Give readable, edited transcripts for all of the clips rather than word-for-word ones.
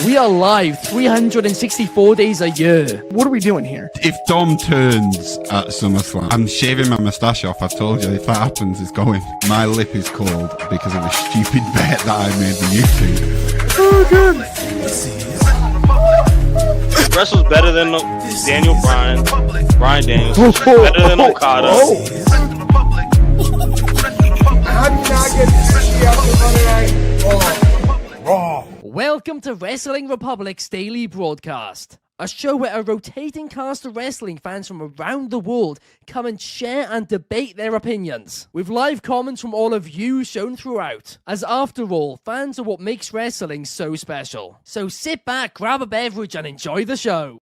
We are live 364 days a year. What are we doing here? If Dom turns at SummerSlam, I'm shaving my moustache off. I've told you, if that happens, it's going. My lip is cold because of a stupid bet that I made with YouTube. Oh, good. Wrestle's better than Daniel Bryan Daniels. Better than Okada. How do you not get sushi after Monday Night Raw? Welcome to Wrestling Republic's daily broadcast, a show where a rotating cast of wrestling fans from around the world come and share and debate their opinions, with live comments from all of you shown throughout, as after all, fans are what makes wrestling so special. So sit back, grab a beverage and enjoy the show.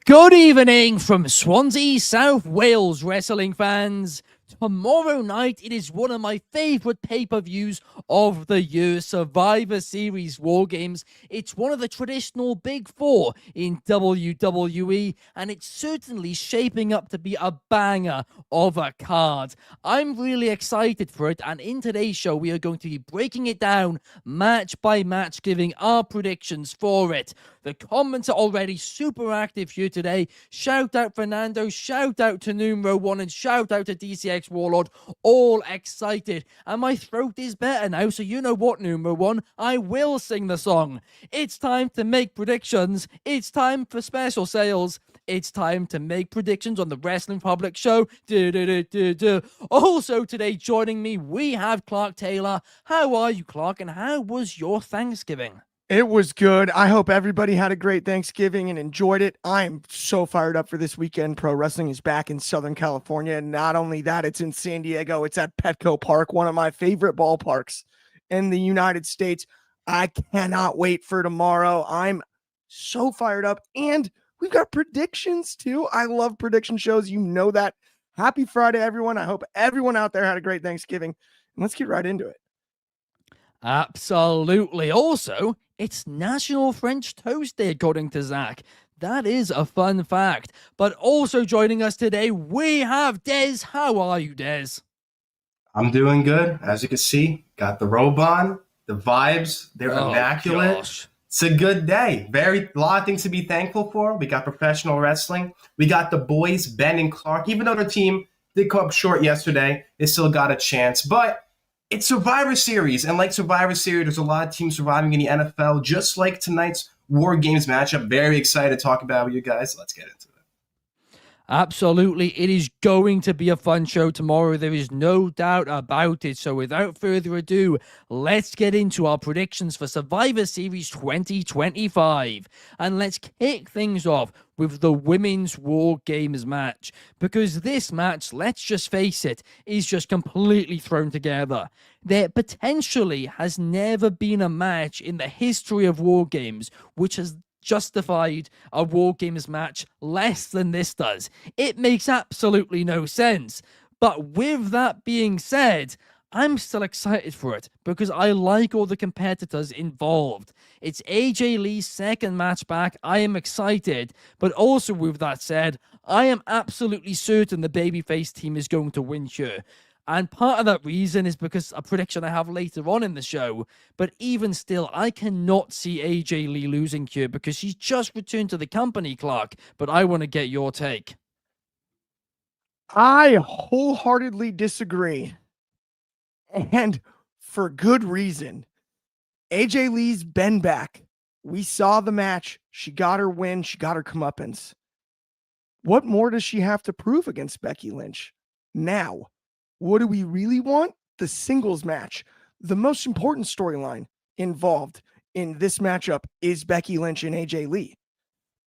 Good evening from Swansea, South Wales, wrestling fans. Tomorrow night, it is one of my favourite pay-per-views of the year, Survivor Series War Games. It's one of the traditional Big Four in WWE, and it's certainly shaping up to be a banger of a card. I'm really excited for it, and in today's show, we are going to be breaking it down match by match, giving our predictions for it. The comments are already super active here today. Shout out Fernando, shout out to Numero One, and shout out to DCX Warlord. All excited. And my throat is better now, so you know what, Numero One? I will sing the song. It's time to make predictions. It's time for special sales. It's time to make predictions on the Wrestling Public show. Also today joining me, we have Clark Taylor. How are you, Clark? And how was your Thanksgiving? It was good. I hope everybody had a great Thanksgiving and enjoyed it. I am so fired up for this weekend. Pro wrestling is back in Southern California. And not only that, it's in San Diego. It's at Petco Park, one of my favorite ballparks in the United States. I cannot wait for tomorrow. I'm so fired up. And we've got predictions too. I love prediction shows. You know that. Happy Friday, everyone. I hope everyone out there had a great Thanksgiving. And let's get right into it. Absolutely. Also, it's National French Toast Day, according to Zach. That is a fun fact. But also joining us today, we have Dez. How are you, Dez? I'm doing good. As you can see, got the robe on, the vibes, they're immaculate. Gosh. It's a good day. A lot of things to be thankful for. We got professional wrestling. We got the boys, Ben and Clark. Even though their team did come up short yesterday, they still got a chance. But it's Survivor Series, and like Survivor Series, there's a lot of teams surviving in the NFL, just like tonight's War Games matchup. Very excited to talk about it with you guys. Let's get into it. Absolutely. It is going to be a fun show tomorrow. There is no doubt about it. So without further ado, let's get into our predictions for Survivor Series 2025. And let's kick things off with the Women's War Games match. Because this match, let's just face it, is just completely thrown together. There potentially has never been a match in the history of War Games which has justified a War Games match less than this does. It makes absolutely no sense. But with that being said, I'm still excited for it because I like all the competitors involved. It's AJ Lee's second match back. I am excited. But also with that said, I am absolutely certain the babyface team is going to win here. And part of that reason is because a prediction I have later on in the show. But even still, I cannot see AJ Lee losing here because she's just returned to the company, Clark. But I want to get your take. I wholeheartedly disagree. And for good reason. AJ Lee's been back. We saw the match. She got her win. She got her comeuppance. What more does she have to prove against Becky Lynch? Now, what do we really want? The singles match. The most important storyline involved in this matchup is Becky Lynch and AJ Lee.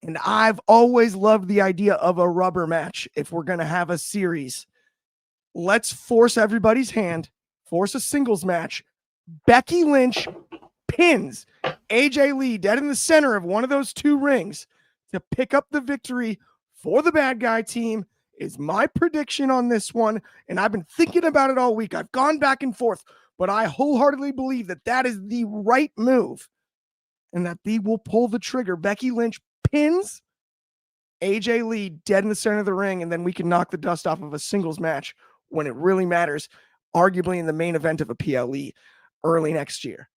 And I've always loved the idea of a rubber match if we're going to have a series. Let's force everybody's hand, force a singles match. Becky Lynch pins AJ Lee dead in the center of one of those two rings to pick up the victory for the bad guy team. Is my prediction on this one, and I've been thinking about it all week. I've gone back and forth, but I wholeheartedly believe that that is the right move and that they will pull the trigger. Becky Lynch pins AJ Lee dead in the center of the ring, and then we can knock the dust off of a singles match when it really matters, arguably in the main event of a PLE early next year.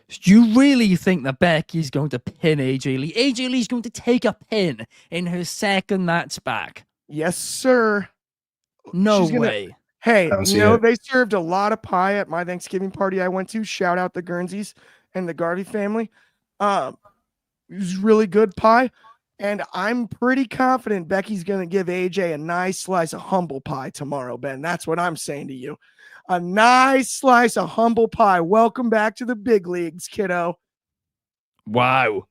Do you really think that Becky's going to pin AJ Lee? AJ Lee's going to take a pin in her second match back. Yes, sir. No She's gonna. way. Hey, I don't see it. they served a lot of pie at my Thanksgiving party I went to. Shout out the Guernseys and the Garvey family. It was really good pie. And I'm pretty confident Becky's going to give AJ a nice slice of humble pie tomorrow, Ben. That's what I'm saying to you. A nice slice of humble pie. Welcome back to the big leagues, kiddo. Wow.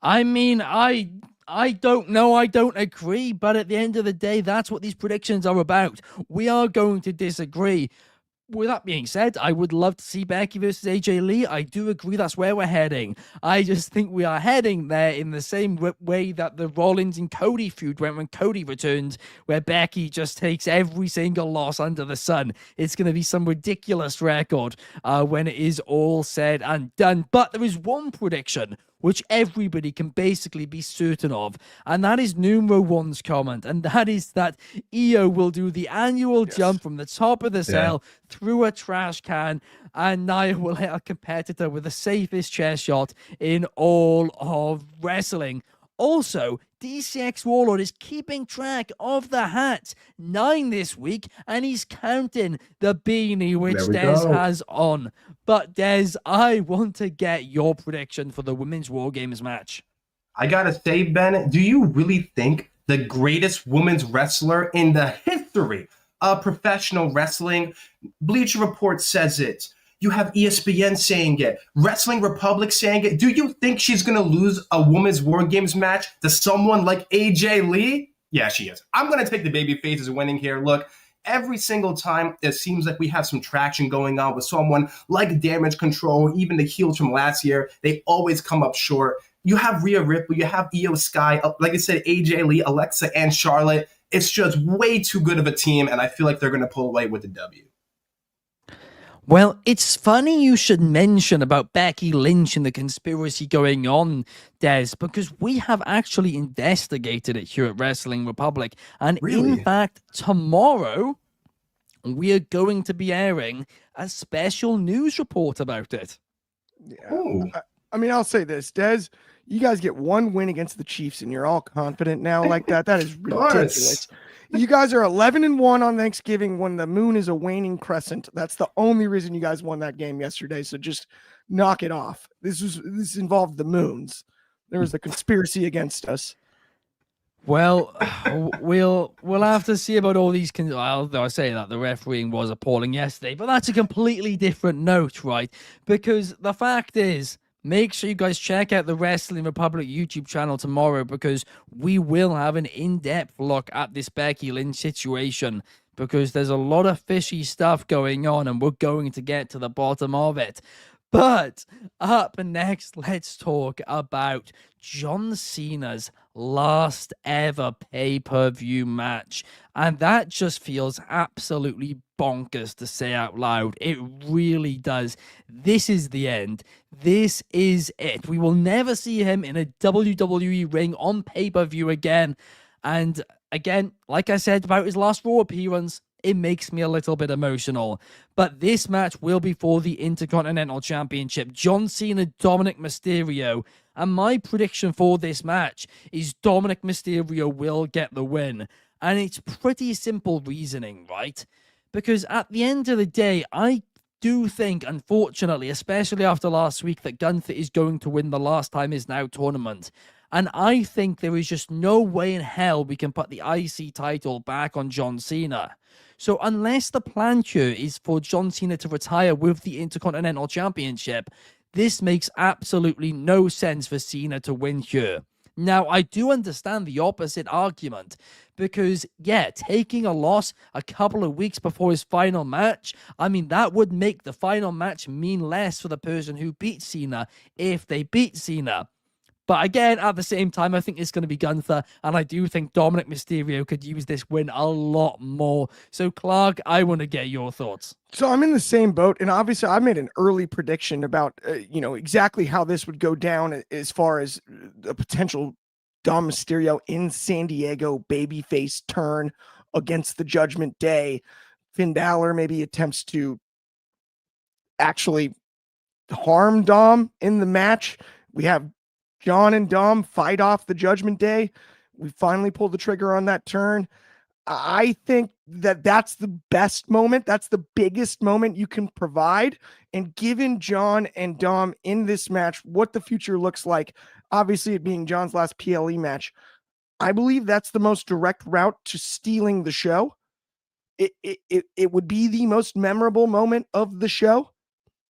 I mean, I don't know, I don't agree, but at the end of the day, that's what these predictions are about. We are going to disagree. With that being said, I would love to see Becky versus AJ Lee. I do agree that's where we're heading. I just think we are heading there in the same way that the Rollins and Cody feud went when Cody returned, where Becky just takes every single loss under the sun. It's going to be some ridiculous record when it is all said and done. But there is one prediction which everybody can basically be certain of, and that is numero one's comment, and that is that Io will do the annual jump from the top of the cell through a trash can, and Nia will hit a competitor with the safest chair shot in all of wrestling. Also, DCX Warlord is keeping track of the hats. 9 this week, and he's counting the beanie which There we Des go. has on. But Des, I want to get your prediction for the Women's War Games match. I gotta say, Ben, do you really think the greatest women's wrestler in the history of professional wrestling? Bleacher Report says it. You have ESPN saying it. Wrestling Republic saying it. Do you think she's going to lose a women's War Games match to someone like AJ Lee? Yeah, she is. I'm going to take the baby faces winning here. Look, every single time it seems like we have some traction going on with someone like Damage Control, even the heels from last year, they always come up short. You have Rhea Ripley, you have Io Sky, like I said, AJ Lee, Alexa, and Charlotte. It's just way too good of a team, and I feel like they're going to pull away with the W. Well, it's funny you should mention about Becky Lynch and the conspiracy going on, Des, because we have actually investigated it here at Wrestling Republic. And Really? in fact, tomorrow, we are going to be airing a special news report about it. Yeah. Ooh. I mean, I'll say this, Des, you guys get one win against the Chiefs and you're all confident now like that. That is ridiculous. You guys are 11-1 on Thanksgiving when the moon is a waning crescent. That's the only reason you guys won that game yesterday. So just knock it off. This involved the moons. There was the conspiracy against us. Well, we'll have to see about all these. Although I say that the refereeing was appalling yesterday, but that's a completely different note, right? Because the fact is, make sure you guys check out the Wrestling Republic YouTube channel tomorrow, because we will have an in-depth look at this Becky Lynch situation, because there's a lot of fishy stuff going on and we're going to get to the bottom of it. But up next, let's talk about John Cena's last ever pay-per-view match. And that just feels absolutely bonkers to say out loud. It really does. This is the end. This is it. We will never see him in a WWE ring on pay-per-view again. And again, like I said about his last Raw appearance, it makes me a little bit emotional. But this match will be for the Intercontinental Championship. John Cena, Dominic Mysterio. And my prediction for this match is Dominic Mysterio will get the win. And it's pretty simple reasoning, right? Because at the end of the day, I do think, unfortunately, especially after last week, that Gunther is going to win the Last Time Is Now tournament. And I think there is just no way in hell we can put the IC title back on John Cena. So unless the plan here is for John Cena to retire with the Intercontinental Championship, this makes absolutely no sense for Cena to win here. Now, I do understand the opposite argument, because, yeah, taking a loss a couple of weeks before his final match, I mean, that would make the final match mean less for the person who beat Cena if they beat Cena. But again, at the same time, I think it's going to be Gunther, and I do think Dominic Mysterio could use this win a lot more. So, Clark, I want to get your thoughts. So I'm in the same boat, and obviously I made an early prediction about, exactly how this would go down as far as the potential Dom Mysterio in San Diego babyface turn against the Judgment Day. Finn Balor maybe attempts to actually harm Dom in the match. We have John and Dom fight off the Judgment Day. We finally pull the trigger on that turn. I think that that's the best moment. That's the biggest moment you can provide. And given John and Dom in this match, what the future looks like, obviously it being John's last PLE match, I believe that's the most direct route to stealing the show. It would be the most memorable moment of the show.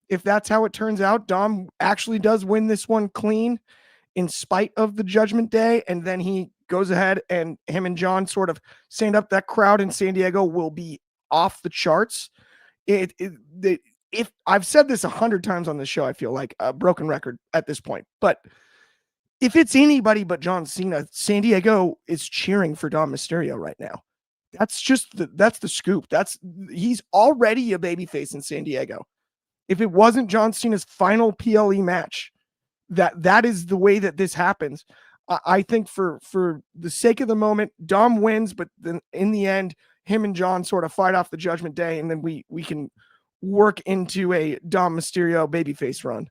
If that's how it turns out, Dom actually does win this one clean in spite of the Judgment Day. And then he goes ahead and him and John sort of stand up. That crowd in San Diego will be off the charts. If I've said this 100 times on the show, I feel like a broken record at this point, but if it's anybody but John Cena, San Diego is cheering for Dom Mysterio right now. That's the scoop. He's already a babyface in San Diego. If it wasn't John Cena's final PLE match, that is the way that this happens. I think for the sake of the moment, Dom wins, but then in the end, him and John sort of fight off the Judgment Day, and then we can work into a Dom Mysterio babyface run.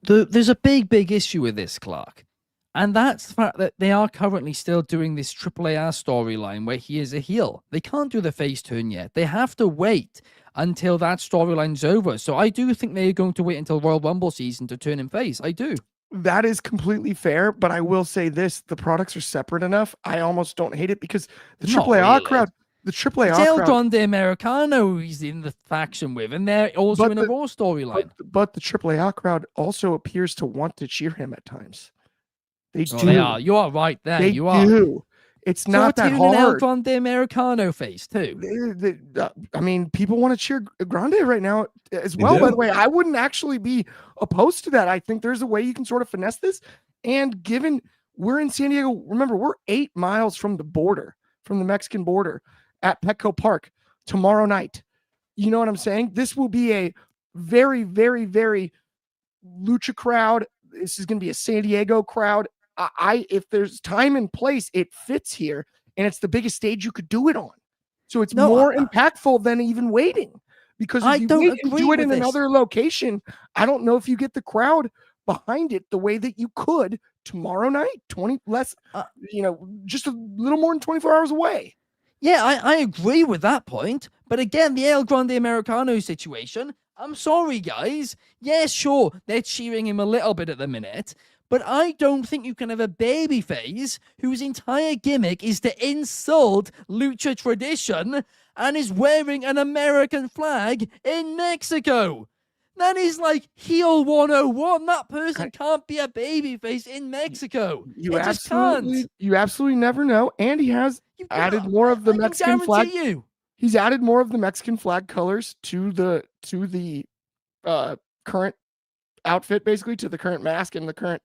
There's a big issue with this, Clark. And that's the fact that they are currently still doing this AAAR storyline where he is a heel. They can't do the face turn yet. They have to wait until that storyline's over. So I do think they're going to wait until Royal Rumble season to turn him face. I do. That is completely fair, but I will say this, the products are separate enough. I almost don't hate it because the AAAR crowd, it's El Grande Americano he's in the faction with, and they're also in a Raw storyline. But the AAAR crowd also appears to want to cheer him at times. They do. They are. You are right there. They do. It's not that hard. El Grande Americano face too. I mean, people want to cheer Grande right now as well. By the way, I wouldn't actually be opposed to that. I think there's a way you can sort of finesse this. And given we're in San Diego, remember we're 8 miles from the border, from the Mexican border at Petco Park tomorrow night. You know what I'm saying? This will be a very, very, very lucha crowd. This is going to be a San Diego crowd. If there's time and place, it fits here, and it's the biggest stage you could do it on. So it's more impactful than even waiting, because if you wait and do it in another location, I don't know if you get the crowd behind it the way that you could tomorrow night, just a little more than 24 hours away. Yeah, I agree with that point. But again, the El Grande Americano situation, I'm sorry, guys. Yeah, sure, they're cheering him a little bit at the minute. But I don't think you can have a babyface whose entire gimmick is to insult lucha tradition and is wearing an American flag in Mexico. That is like heel 101. That person can't be a babyface in Mexico. You absolutely never know. And he has added more of the Mexican flag. He's added more of the Mexican flag colors to the current outfit, basically, to the current mask and the current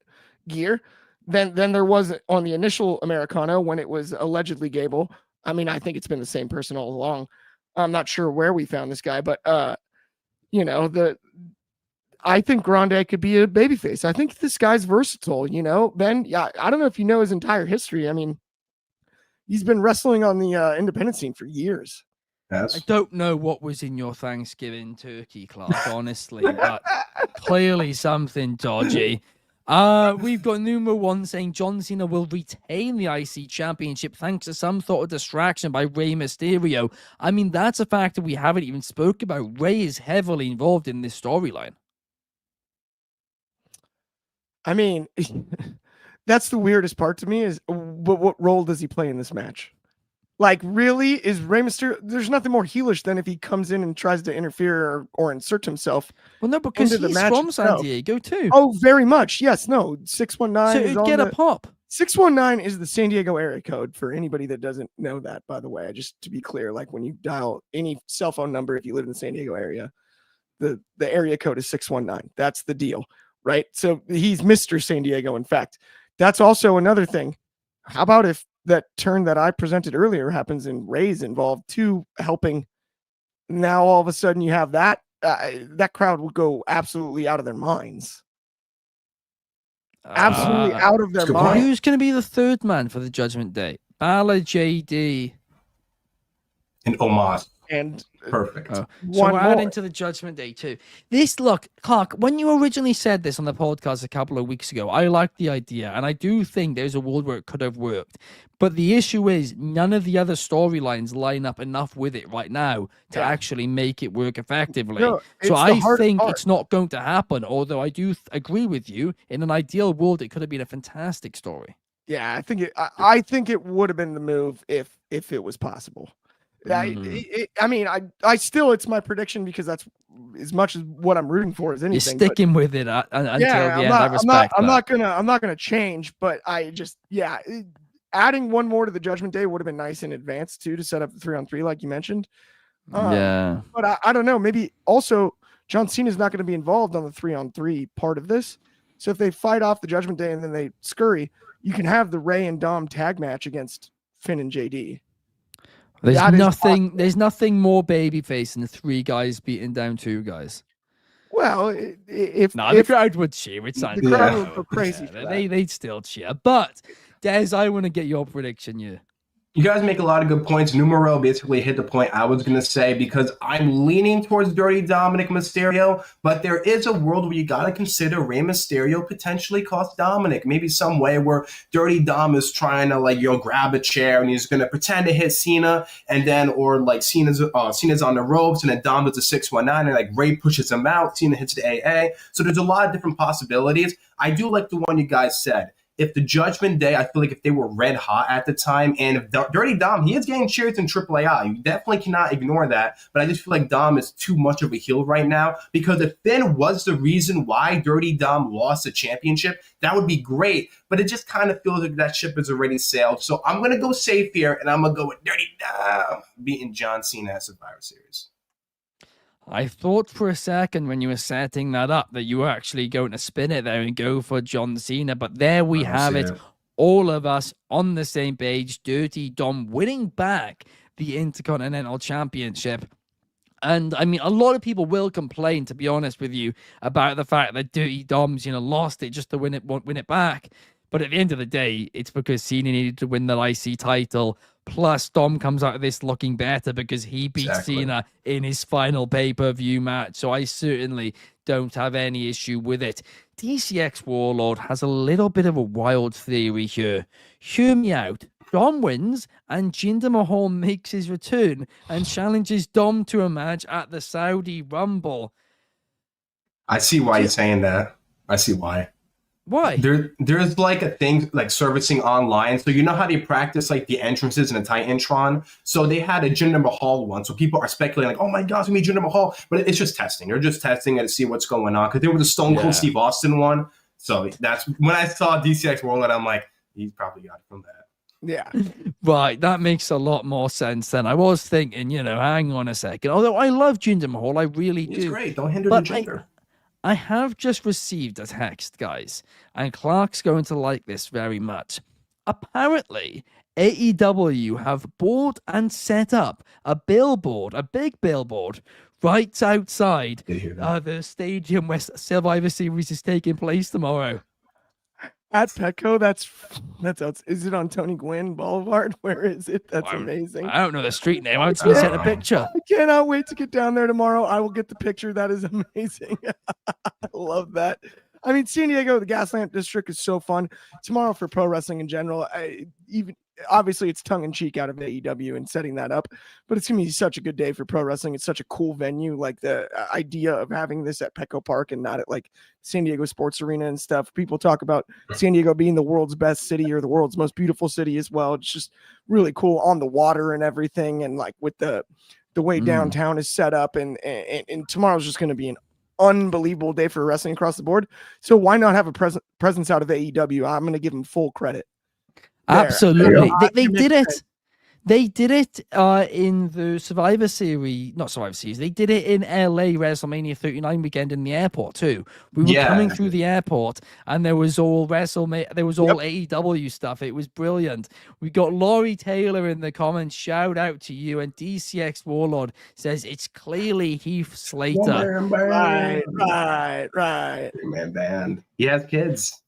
gear than there was on the initial Americano when it was allegedly Gable. I mean, I think it's been the same person all along. I'm not sure where we found this guy, but I think Grande could be a babyface. I think this guy's versatile, Ben. Yeah, I don't know if you know his entire history. I mean, he's been wrestling on the independent scene for years. Yes. I don't know what was in your Thanksgiving turkey, Clark, honestly, but clearly something dodgy. We've got numero 1 saying John Cena will retain the IC championship thanks to some sort of distraction by Rey Mysterio. I mean, that's a factor we haven't even spoke about. Rey is heavily involved in this storyline. I mean, that's the weirdest part to me is what role does he play in this match? Like, really, is Rey Mysterio? There's nothing more heelish than if he comes in and tries to interfere or insert himself. Well, no, because he's from San Diego too. Oh, very much. Yes, no. 619. So it'd get a pop. 619 is the San Diego area code for anybody that doesn't know that. By the way, just to be clear, like when you dial any cell phone number, if you live in the San Diego area, the area code is 619. That's the deal, right? So he's Mr. San Diego. In fact, that's also another thing. How about if that turn that I presented earlier happens and Rey's involved too, helping? Now all of a sudden you have that that crowd will go absolutely out of their minds. Absolutely out of their minds. Who's going to be the third man for the Judgment Day? Balor, JD, and Omos. And Perfect. So one we're more. adding to the Judgment Day too. This look, Clark, when you originally said this on the podcast a couple of weeks ago, I liked the idea, and I do think there's a world where it could have worked. But the issue is none of the other storylines line up enough with it right now to actually make it work effectively. No, So it's the I hardest think part. it's not going to happen. Although I do agree with you, in an ideal world, it could have been a fantastic story. Yeah, I think it would have been the move if it was possible. I still, it's my prediction because that's as much as what I'm rooting for as You're anything. sticking with it until the end. I respect I'm that. not gonna change, but adding one more to the Judgment Day would have been nice in advance too, to set up the 3-on-3 like you mentioned. Yeah. But I don't know. Maybe also John Cena's not going to be involved on the 3-on-3 part of this. So if they fight off the Judgment Day and then they scurry, you can have the Ray and Dom tag match against Finn and JD. There's nothing more babyface than 3 guys beating down 2 guys. Well, if the crowd would cheer. It sounds the crowd would go crazy. For that. They'd still cheer. But Des, I want to get your prediction. You guys make a lot of good points. Numero basically hit the point I was going to say because I'm leaning towards Dirty Dominic Mysterio, but there is a world where you got to consider Rey Mysterio potentially cost Dominic. Maybe some way where Dirty Dom is trying to grab a chair and he's going to pretend to hit Cena, and then Cena's on the ropes and then Dom does a 619 and Ray pushes him out. Cena hits the AA. So there's a lot of different possibilities. I do like the one you guys said. If the Judgment Day, I feel like if they were red hot at the time, and if Dirty Dom, he is getting cheers in AAA, you definitely cannot ignore that. But I just feel like Dom is too much of a heel right now, because if Finn was the reason why Dirty Dom lost the championship, that would be great. But it just kind of feels like that ship has already sailed. So I'm going to go safe here, and I'm going to go with Dirty Dom beating John Cena at Survivor Series. I thought for a second when you were setting that up that you were actually going to spin it there and go for John Cena, but there we have it. All of us on the same page. Dirty Dom winning back the Intercontinental Championship. And I mean, a lot of people will complain, to be honest with you, about the fact that Dirty Dom's, lost it just to win it back. But at the end of the day, it's because Cena needed to win the IC title. Plus, Dom comes out of this looking better because he beat Cena in his final pay-per-view match. So I certainly don't have any issue with it. DCX Warlord has a little bit of a wild theory here. Hear me out. Dom wins and Jinder Mahal makes his return and challenges Dom to a match at the Saudi Rumble. I see why you're saying that. I see why. Why? There's a thing servicing online. So you know how they practice the entrances in a Titantron? So they had a Jinder Mahal one. So people are speculating oh my God, it's going to be Jinder Mahal. But it's just testing. They're just testing it to see what's going on. Because there was a Stone Cold Steve Austin one. So that's when I saw DCX Warlord, I'm like, he's probably got it from that. Yeah. Right. That makes a lot more sense then. I was thinking, hang on a second. Although I love Jinder Mahal. I really do. He's great. Don't hinder the Jinder. I have just received a text, guys, and Clark's going to like this very much. Apparently, AEW have bought and set up a big billboard, right outside the stadium where Survivor Series is taking place tomorrow. At Petco, that's is it on Tony Gwynn Boulevard? Where is it? That's amazing. I don't know the street name. I just want to send a picture. I cannot wait to get down there tomorrow. I will get the picture. That is amazing. I love that. I mean, San Diego, the Gaslamp District is so fun. Tomorrow for pro wrestling in general, obviously it's tongue in cheek out of AEW and setting that up, but it's gonna be such a good day for pro wrestling. It's such a cool venue. Like the idea of having this at Petco Park and not at San Diego Sports Arena and stuff. People talk about San Diego being the world's best city or the world's most beautiful city as well. It's just really cool on the water and everything, and with the way downtown is set up, and tomorrow's just going to be an unbelievable day for wrestling across the board. So why not have a presence out of AEW? I'm going to give them full credit. Absolutely. They did it. They did it in the Survivor Series, not Survivor Series. They did it in LA WrestleMania 39 weekend in the airport too. We were coming through the airport, and there was all AEW stuff. It was brilliant. We got Laurie Taylor in the comments. Shout out to you. And DCX Warlord says it's clearly Heath Slater. Right. Man band. He has kids.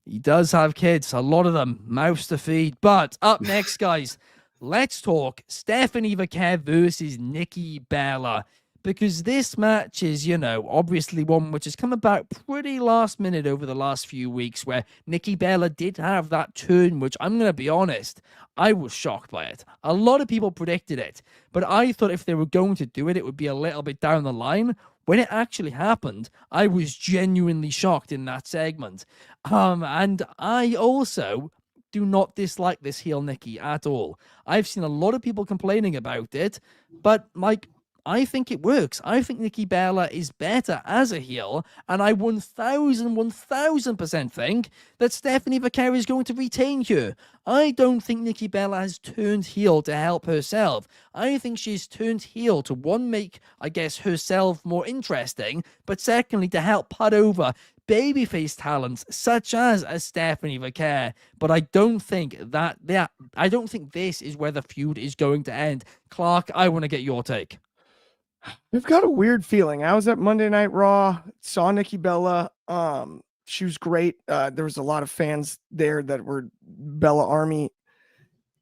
He does have kids, a lot of them, mouths to feed. But up next, guys, let's talk Stephanie Vaquer versus Nikki Bella. Because this match is, obviously one which has come about pretty last minute over the last few weeks, where Nikki Bella did have that turn, which I'm going to be honest, I was shocked by it. A lot of people predicted it, but I thought if they were going to do it, it would be a little bit down the line. When it actually happened, I was genuinely shocked in that segment. And I also do not dislike this heel Nikki at all. I've seen a lot of people complaining about it, but Mike, I think it works. I think Nikki Bella is better as a heel, and I 1000% think that Stephanie Vaquer is going to retain her. I don't think Nikki Bella has turned heel to help herself. I think she's turned heel to, one, make, I guess, herself more interesting, but secondly, to help put over babyface talents such as a Stephanie Vaquer. But I don't think I don't think this is where the feud is going to end. Clark, I want to get your take. I've got a weird feeling. I was at Monday Night Raw, saw Nikki Bella. She was great. There was a lot of fans there that were Bella Army.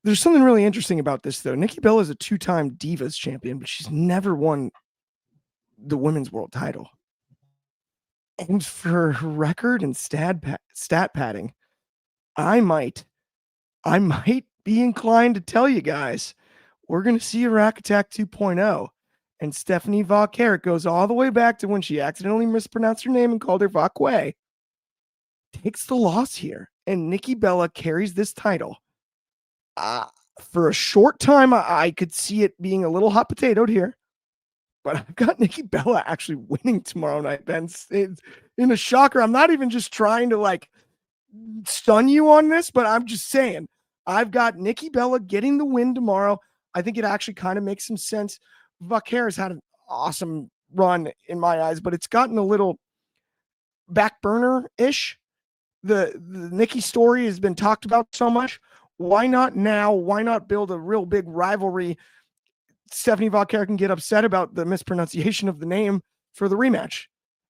There's something really interesting about this, though. Nikki Bella is a 2-time Divas champion, but she's never won the women's world title. And for her record and stat padding, I might be inclined to tell you guys, we're going to see a Rack Attack 2.0. And Stephanie Vaquer, it goes all the way back to when she accidentally mispronounced her name and called her Vaquer, takes the loss here. And Nikki Bella carries this title. For a short time, I could see it being a little hot potatoed here. But I've got Nikki Bella actually winning tomorrow night, Ben. It's in a shocker. I'm not even just trying to stun you on this, but I'm just saying I've got Nikki Bella getting the win tomorrow. I think it actually kind of makes some sense. Vaquer has had an awesome run in my eyes, but it's gotten a little back burner-ish. The Nikki story has been talked about so much. Why not now? Why not build a real big rivalry? Stephanie Vaquer can get upset about the mispronunciation of the name for the rematch,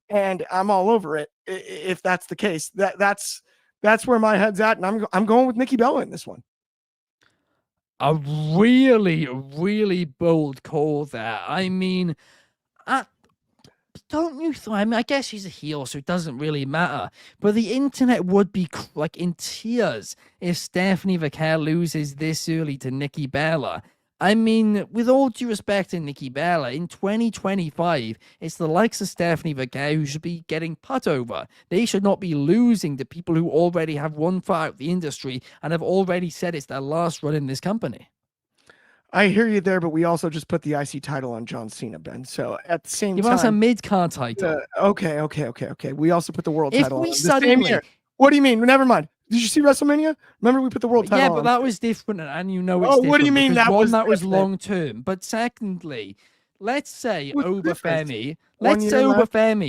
and I'm all over it if that's the case. That's where my head's at, and I'm going with Nikki Bella in this one. A really, really bold call there. I mean, don't you think? I mean, I guess she's a heel, so it doesn't really matter. But the internet would be in tears if Stephanie Vaquer loses this early to Nikki Bella. I mean, with all due respect to Nikki Bella, in 2025, it's the likes of Stephanie Vaquer who should be getting put over. They should not be losing to people who already have one foot out the industry and have already said it's their last run in this company. I hear you there, but we also just put the IC title on John Cena, Ben. So at the same time... That's a mid-card title. Okay. We also put the world title on the same year. What do you mean? Never mind. Did you see WrestleMania? Remember we put the world title on? Yeah, but that was different, and it's different. What do you mean that was long term? But secondly, let's say Obafemi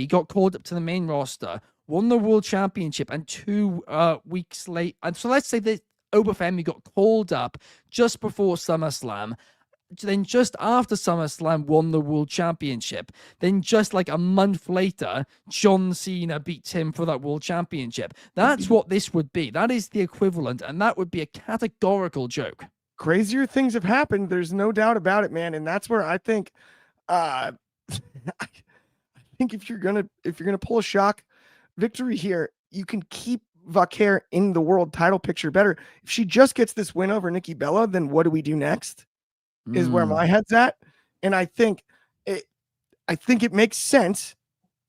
got called up to the main roster, won the world championship, and 2 weeks late. And so let's say that Obafemi got called up just before SummerSlam. Then just after SummerSlam won the world championship. Then just a month later, John Cena beats him for that world championship. That's what this would be. That is the equivalent, and that would be a categorical joke. Crazier things have happened. There's no doubt about it, man. And that's where I think, I think if you're gonna pull a shock victory here, you can keep Vaquer in the world title picture better. If she just gets this win over Nikki Bella, then what do we do next? Is where my head's at. And I think it makes sense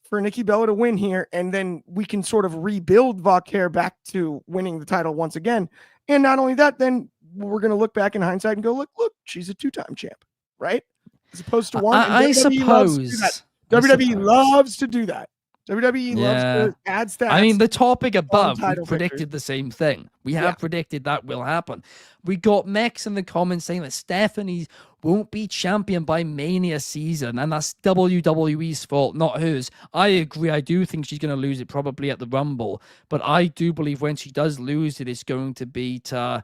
for Nikki Bella to win here, and then we can sort of rebuild Vaquer back to winning the title once again. And not only that, then we're going to look back in hindsight and go, look, she's a 2-time champ, right? As opposed to one. I suppose. WWE loves to do that. WWE loves to add stats. I mean, the topic above, we predicted the same thing. We have predicted that will happen. We got Mex in the comments saying that Stephanie won't be champion by Mania season, and that's WWE's fault, not hers. I agree. I do think she's going to lose it probably at the Rumble, but I do believe when she does lose it, it's going to be to...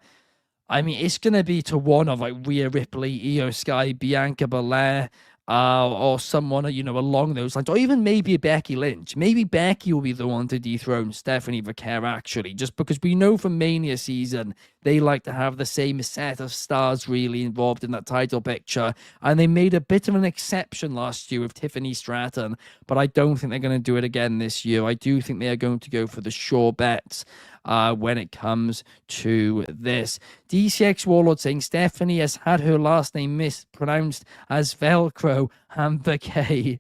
it's going to be to one of Rhea Ripley, Io Sky, Bianca Belair. or someone, along those lines, or even maybe a Becky Lynch. Maybe Becky will be the one to dethrone Stephanie Vaquer, actually, just because we know from Mania season, they like to have the same set of stars really involved in that title picture, and they made a bit of an exception last year with Tiffany Stratton, but I don't think they're going to do it again this year. I do think they are going to go for the sure bets when it comes to this. DCX Warlord saying Stephanie has had her last name mispronounced as Velcro and Vaquer.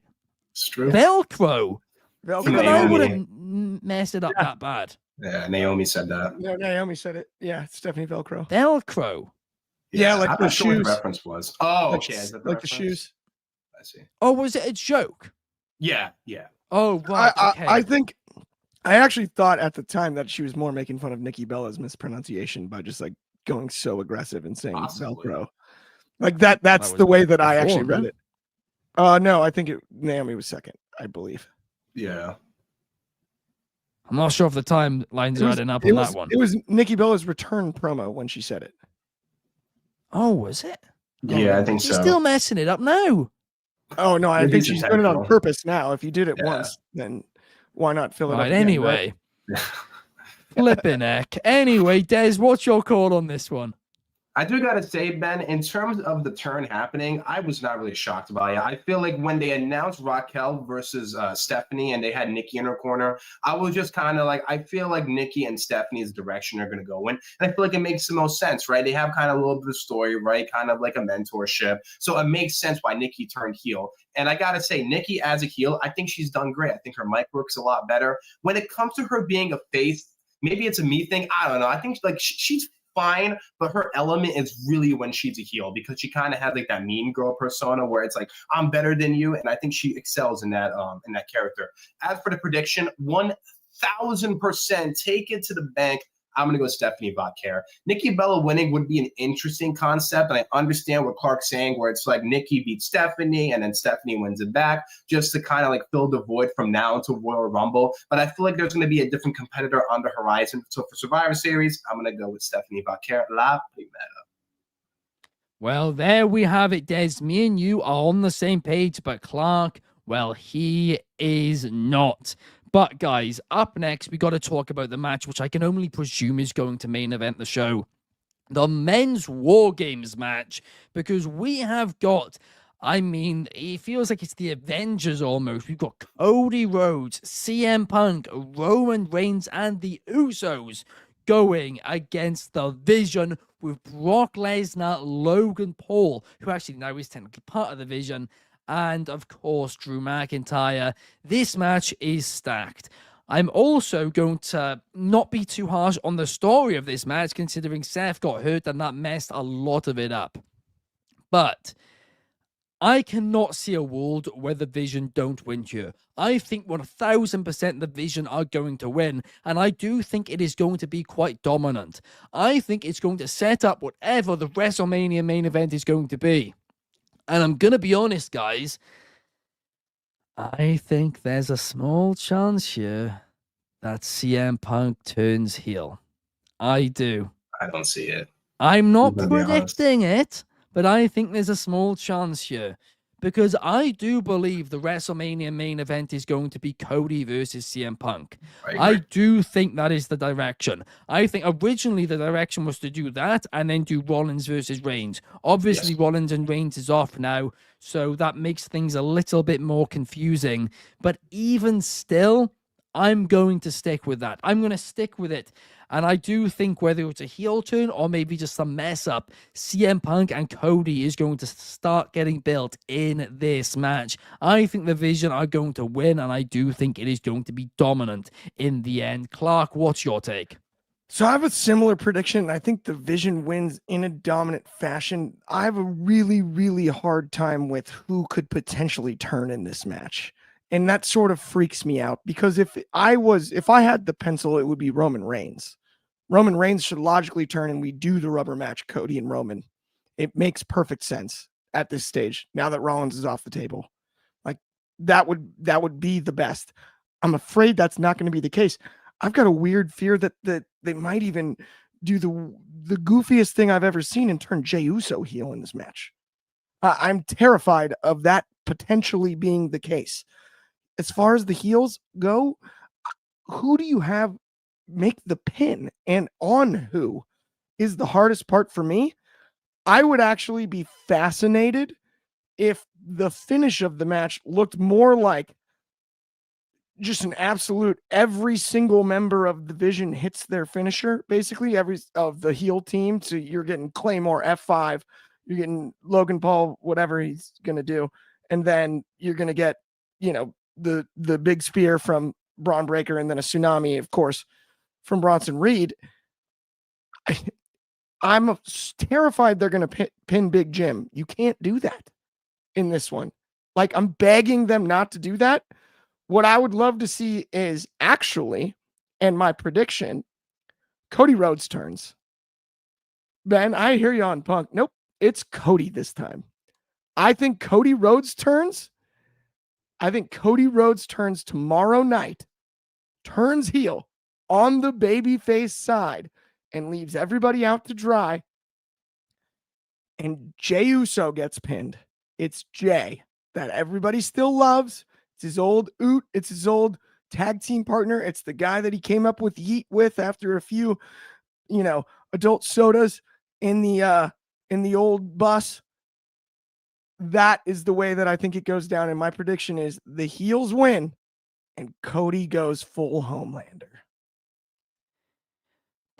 It's true. Velcro? Velcro. Even I Naomi. wouldn't mess it up Yeah. that bad. Yeah, Naomi said that. No, Naomi said it. Yeah, Stephanie Velcro. Velcro? Yeah, like I'm the not sure what shoes. the reference was. Oh, Like, okay. Is that like the reference? shoes. I see. Oh, was it a joke? Yeah. Oh, right, okay. I think I actually thought at the time that she was more making fun of Nikki Bella's mispronunciation by just like going so aggressive and saying Possibly. Velcro. Like that's That was the way that I before, actually read no? it. No, I think Naomi was second, I believe. Yeah. I'm not sure if the timelines are adding up on that one. It was Nikki Bella's return promo when she said it. Oh, was it? Yeah, I think She's so. still messing it up now. Oh no, I Maybe think it's she's doing it on intentional. purpose now. If you did it Yeah. once, then why not fill it up? Right, again, anyway. Flipping heck. Anyway, Des, what's your call on this one? I do gotta say, Ben, in terms of the turn happening, I was not really shocked by it. I feel like when they announced Raquel versus Stephanie and they had Nikki in her corner, I was just kind of like, I feel like Nikki and Stephanie's direction are going to go in. And I feel like it makes the most sense, right? They have kind of a little bit of story, right? Kind of like a mentorship. So it makes sense why Nikki turned heel. And I got to say, Nikki as a heel, I think she's done great. I think her mic works a lot better. When it comes to her being a face, maybe it's a me thing. I don't know. I think like she's fine, but her element is really when she's a heel because she kind of has like that mean girl persona where it's like I'm better than you, and I think she excels in that character. As for the prediction, 1,000% take it to the bank. I'm going to go Stephanie Vaquer. Nikki Bella winning would be an interesting concept, and I understand what Clark's saying, where it's like Nikki beats Stephanie, and then Stephanie wins it back, just to kind of like fill the void from now until Royal Rumble. But I feel like there's going to be a different competitor on the horizon. So for Survivor Series, I'm going to go with Stephanie Vaquer. La Primera. Well, there we have it, Des. Me and you are on the same page, but Clark, well, he is not. But guys, up next, we got to talk about the match, which I can only presume is going to main event the show. The men's War Games match, because we have got, it feels like it's the Avengers almost. We've got Cody Rhodes, CM Punk, Roman Reigns, and the Usos going against the Vision with Brock Lesnar, Logan Paul, who actually now is technically part of the Vision, and of course, Drew McIntyre. This match is stacked. I'm also going to not be too harsh on the story of this match, considering Seth got hurt and that messed a lot of it up. But I cannot see a world where the Vision don't win here. I think 1,000% the Vision are going to win, and I do think it is going to be quite dominant. I think it's going to set up whatever the WrestleMania main event is going to be. And I'm going to be honest, guys, I think there's a small chance here that CM Punk turns heel. I do. I don't see it. I'm not I'm gonna be honest. predicting it, but I think there's a small chance here. Because I do believe the WrestleMania main event is going to be Cody versus CM Punk. I do think that is the direction. I think originally the direction was to do that and then do Rollins versus Reigns. Obviously, Yes. Rollins and Reigns is off now, so that makes things a little bit more confusing. But even still, I'm going to stick with that. I'm going to stick with it. And I do think whether it's a heel turn or maybe just a mess up, CM Punk and Cody is going to start getting built in this match. I think the Vision are going to win, and I do think it is going to be dominant in the end. Clark, what's your take? So I have a similar prediction. I think the Vision wins in a dominant fashion. I have a really, really hard time with who could potentially turn in this match. And that sort of freaks me out because if I had the pencil, it would be Roman Reigns. Roman Reigns should logically turn and we do the rubber match, Cody and Roman. It makes perfect sense at this stage. Now that Rollins is off the table, like that would be the best. I'm afraid that's not going to be the case. I've got a weird fear that they might even do the goofiest thing I've ever seen and turn Jey Uso heel in this match. I'm terrified of that potentially being the case. As far as the heels go, who do you have make the pin, and on who is the hardest part for me? I would actually be fascinated if the finish of the match looked more like just an absolute every single member of the division hits their finisher, basically every of the heel team. So you're getting Claymore F5, you're getting Logan Paul, whatever he's gonna do, and then you're gonna get, the big spear from Braun Breaker, and then a tsunami, of course, from Bronson Reed. I'm terrified they're gonna pin Big Jim. You can't do that in this one. Like, I'm begging them not to do that. What I would love to see is actually, and my prediction, Cody Rhodes turns. Ben, I hear you on Punk. Nope, it's Cody this time. I think Cody Rhodes turns. I think Cody Rhodes turns tomorrow night, turns heel on the babyface side, and leaves everybody out to dry. And Jey Uso gets pinned. It's Jey that everybody still loves. It's his old oot. It's his old tag team partner. It's the guy that he came up with Yeet with after a few, adult sodas in the old bus. That is the way that I think it goes down. And my prediction is the heels win and Cody goes full Homelander.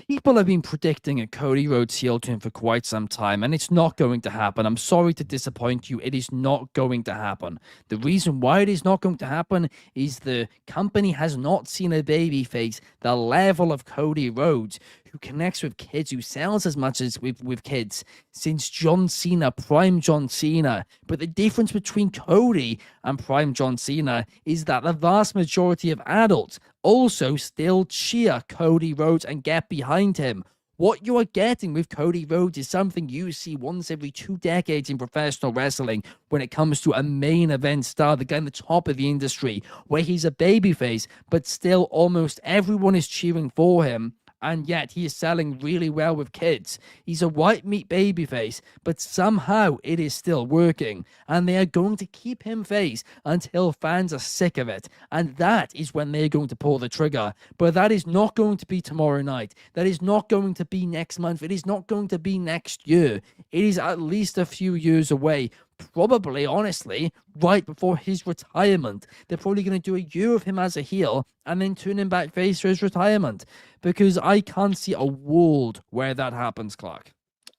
People have been predicting a Cody Rhodes heel turn for quite some time, and it's not going to happen. I'm sorry to disappoint you. It is not going to happen. The reason why it is not going to happen is the company has not seen a babyface the level of Cody Rhodes, who connects with kids, who sells as much as with kids since John Cena, prime John Cena. But the difference between Cody and prime John Cena is that the vast majority of adults also still cheer Cody Rhodes and get behind him. What you are getting with Cody Rhodes is something you see once every 2 decades in professional wrestling when it comes to a main event star, the guy in the top of the industry, where he's a babyface, but still almost everyone is cheering for him. And yet he is selling really well with kids. He's a white meat babyface, but somehow it is still working. And they are going to keep him face until fans are sick of it. And that is when they're going to pull the trigger. But that is not going to be tomorrow night. That is not going to be next month. It is not going to be next year. It is at least a few years away. Probably, honestly, right before his retirement. They're probably going to do a year of him as a heel and then turn him back face for his retirement, because I can't see a world where that happens, Clark.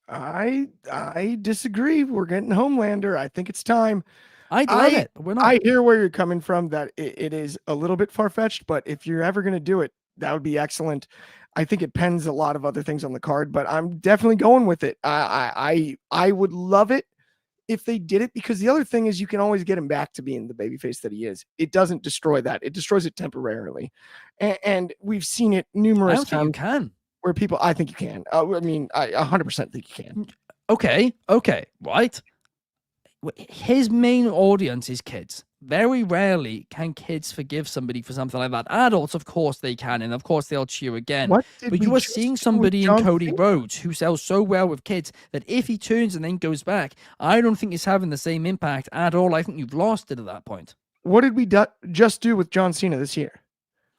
I disagree. We're getting Homelander. I think it's time. I'd love it, but we're not. I hear where you're coming from, that it is a little bit far-fetched, but if you're ever going to do it, that would be excellent. I think it depends a lot of other things on the card, but I'm definitely going with it. I would love it if they did it, because the other thing is you can always get him back to being the babyface that he is. It doesn't destroy that. It destroys it temporarily. And we've seen it numerous times. You can. Where people, I think you can. I 100% think you can. Okay, right. His main audience is kids. Very rarely can kids forgive somebody for something like that. Adults, of course, they can, and of course they'll cheer again. But you are seeing somebody in Cody Rhodes who sells so well with kids that if he turns and then goes back, I don't think it's having the same impact at all. I think you've lost it at that point. What did we just do with John Cena this year?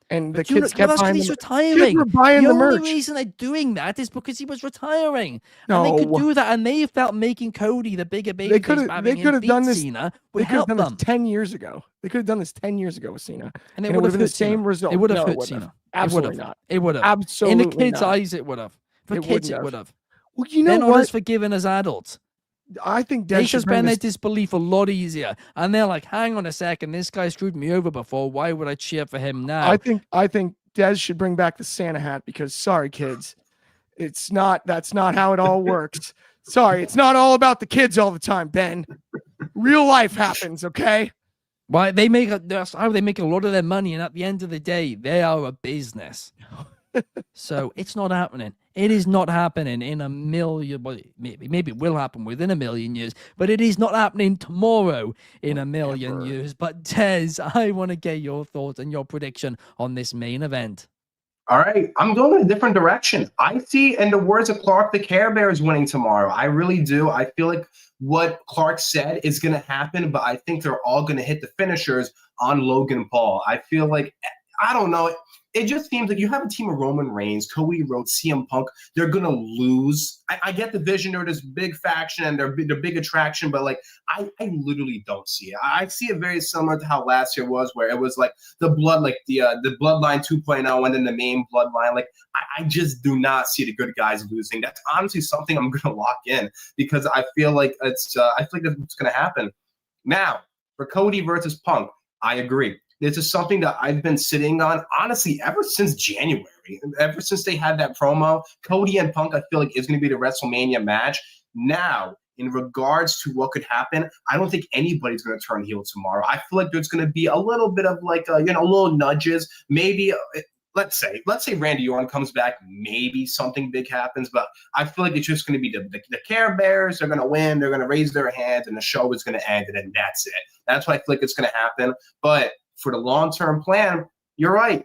And the kids kept buying he's retiring. Kids were buying the merch. The only reason they're doing that is because he was retiring. No. And they could do that, and they felt making Cody the bigger baby. They could have done this. Cena they could have done this 10 years ago. They could have done this 10 years ago with Cena, and it would have been the same result. It would have hurt Cena. Absolutely not. It would have. Absolutely in the kids' not. eyes, it would have. For kids, it would have. Well, you know they're not what? as forgiking as adults. I think they suspend their disbelief a lot easier, and they're like, "Hang on a second, this guy screwed me over before. Why would I cheer for him now?" I think Dez should bring back the Santa hat, because sorry, kids, that's not how it all works. Sorry, it's not all about the kids all the time, Ben. Real life happens, okay? Why that's how they make a lot of their money, and at the end of the day, they are a business. So it's not happening. It is not happening in a million. Well, maybe it will happen within a million years, but it is not happening tomorrow in a million years. But Tez, I want to get your thoughts and your prediction on this main event. All right, I'm going in a different direction. I see, in the words of Clark, the Care Bears winning tomorrow. I really do. I feel like what Clark said is going to happen, but I think they're all going to hit the finishers on Logan Paul. I feel like, I don't know. It just seems like you have a team of Roman Reigns, Cody Rhodes, CM Punk. They're going to lose. I get the vision. They're this big faction and they're big attraction, but like I literally don't see it. I see it very similar to how last year was, where it was like the Bloodline 2.0 and then the main Bloodline. Like I just do not see the good guys losing. That's honestly something I'm going to lock in because I feel like that's going to happen. Now for Cody versus Punk, I agree. This is something that I've been sitting on, honestly, ever since January. Ever since they had that promo, Cody and Punk, I feel like, is going to be the WrestleMania match. Now, in regards to what could happen, I don't think anybody's going to turn heel tomorrow. I feel like there's going to be a little bit of like, little nudges. Maybe, let's say Randy Orton comes back, maybe something big happens. But I feel like it's just going to be the Care Bears. They're going to win. They're going to raise their hands, and the show is going to end, and then that's it. That's what I feel like it's going to happen. But for the long-term plan, you're right.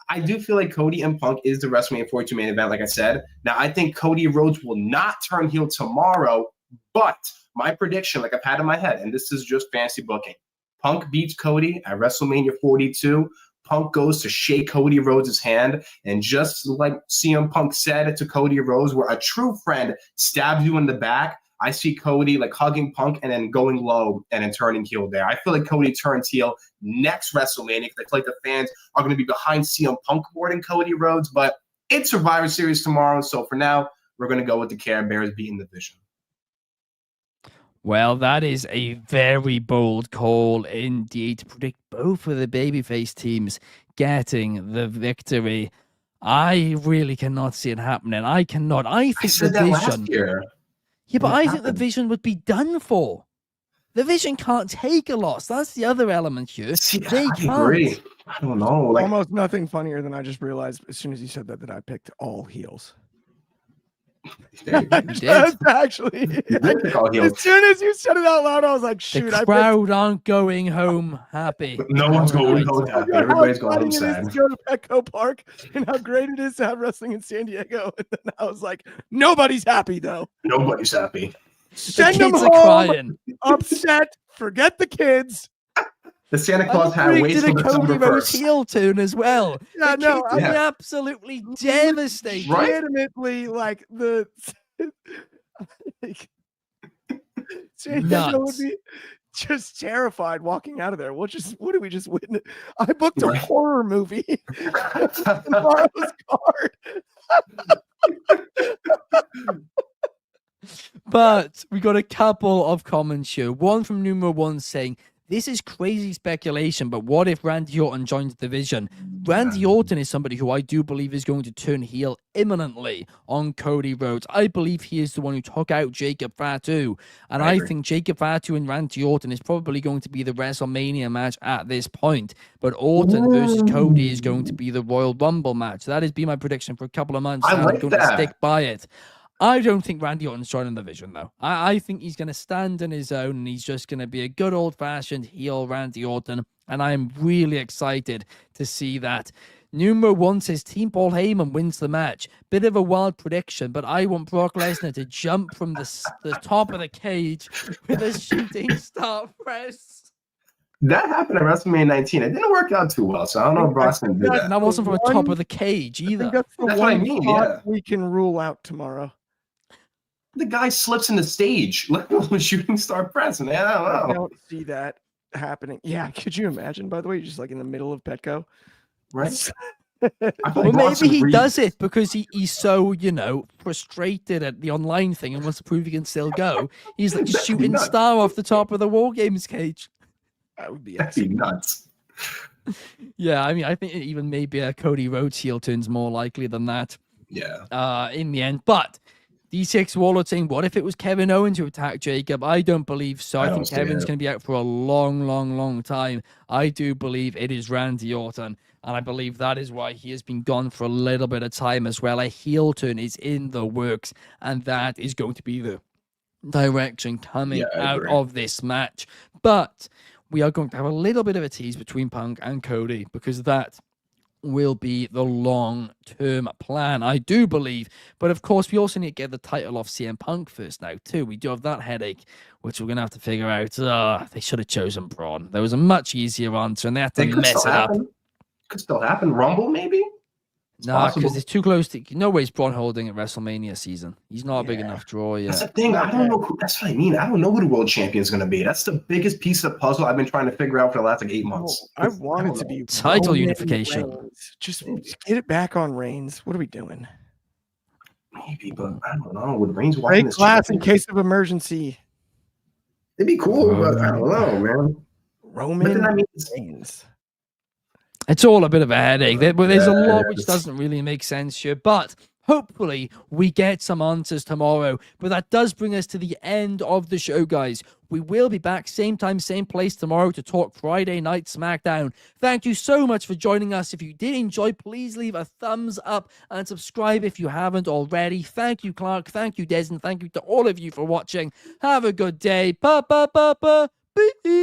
I do feel like Cody and Punk is the WrestleMania 42 main event, like I said. Now, I think Cody Rhodes will not turn heel tomorrow, but my prediction, like I've had in my head, and this is just fancy booking, Punk beats Cody at WrestleMania 42. Punk goes to shake Cody Rhodes' hand, and just like CM Punk said to Cody Rhodes, where a true friend stabs you in the back, I see Cody like hugging Punk and then going low and then turning heel there. I feel like Cody turns heel next WrestleMania because I feel like the fans are going to be behind CM Punk more than Cody Rhodes, but it's Survivor Series tomorrow. So for now, we're going to go with the Care Bears beating the Vision. Well, that is a very bold call indeed to predict both of the babyface teams getting the victory. I really cannot see it happening. I cannot. I think said the that Vision. last year. Yeah, but What I think the happened? Vision would be done for. The Vision can't take a loss. That's the other element here. See, They I can't. agree. I don't know. Like, Almost nothing funnier than I just realized as soon as you said that I picked all heels. there you go. did. That's actually. You did pick all heels. As soon as you said it out loud, I was like, shoot, The I crowd aren't going home happy. No one's going Alright. home happy. picked Everybody's how going home funny it is sad. to go to Petco Park and how great it is to have wrestling in San Diego. And then I was like, nobody's happy though. Nobody's happy. The Send them kids are home crying. upset. Forget the kids. The Santa Claus hat I waits did till a Cody December Rhodes 1st. heel tune as well. Yeah, The no, kids would be Yeah. absolutely devastated. Right? legitimately like the like, San Diego would Nuts. be just terrified walking out of there. What did we just witness? I booked a Right. horror movie tomorrow's card. But we got a couple of comments here. One from Numero One saying, "This is crazy speculation, but what if Randy Orton joins the Vision?" Randy Orton is somebody who I do believe is going to turn heel imminently on Cody Rhodes. I believe he is the one who took out Jacob Fatu, and I I agree. think Jacob Fatu and Randy Orton is probably going to be the WrestleMania match at this point. But Orton versus Cody is going to be the Royal Rumble match. That has been my prediction for a couple of months. I and like I'm going to that. stick by it. I don't think Randy Orton's joining the Vision, though. I think he's going to stand on his own, and he's just going to be a good old-fashioned heel Randy Orton, and I'm really excited to see that. Numero One says Team Paul Heyman wins the match. Bit of a wild prediction, but I want Brock Lesnar to jump from the top of the cage with a shooting star press. That happened at WrestleMania 19. It didn't work out too well, so I don't know if Brock's going to do And that. that wasn't from the top One- of the cage I think either. that's the That's what I one mean, spot yeah. we can rule out tomorrow. The guy slips in the stage, like a shooting star press, man. I I don't know. don't see that happening. Yeah, could you imagine? By the way, just like in the middle of Petco, Right? I feel Well, like Bronson maybe he Reed- does it because he's so, frustrated at the online thing and wants to prove he can still go. He's like That'd be shooting nuts. star off the top of the War Games cage. That would be That'd be nuts. Yeah, I mean, I think even maybe a Cody Rhodes heel turn's more likely than that Yeah. in the end. But D6 Warlord saying, what if it was Kevin Owens who attacked Jacob? I don't believe so. I I don't think see Kevin's it. going to be out for a long, long, long time. I do believe it is Randy Orton. And I believe that is why he has been gone for a little bit of time as well. A heel turn is in the works. And that is going to be the direction coming Yeah, I out agree. of this match. But we are going to have a little bit of a tease between Punk and Cody because that will be the long-term plan, I do believe. But of course, we also need to get the title off CM Punk first now, too. We do have that headache, which we're going to have to figure out. They should have chosen Braun. There was a much easier answer, and they had to It could mess still it up. happen. Could still happen. Rumble, maybe? Nah, because it's too close to... No way is Braun holding at WrestleMania season. He's not a big Yeah. enough draw yet. That's the thing. I don't know. That's what I mean. I don't know who the world champion is going to be. That's the biggest piece of the puzzle I've been trying to figure out for the last 8 months. I want it to be Title Roman unification. Reigns. Just get it back on Reigns. What are we doing? Maybe, but I don't know. Would Reigns walk in Break this glass in championship? case of emergency. It'd be cool, but I don't know, man. But Roman then that means Reigns. It's all a bit of a headache. There's a lot Yeah, which it's- doesn't really make sense here, but hopefully we get some answers tomorrow. But that does bring us to the end of the show, guys. We will be back same time, same place tomorrow to talk Friday Night SmackDown. Thank you so much for joining us. If you did enjoy, please leave a thumbs up and subscribe if you haven't already. Thank you, Clark. Thank you, Des, and thank you to all of you for watching. Have a good day. Peace.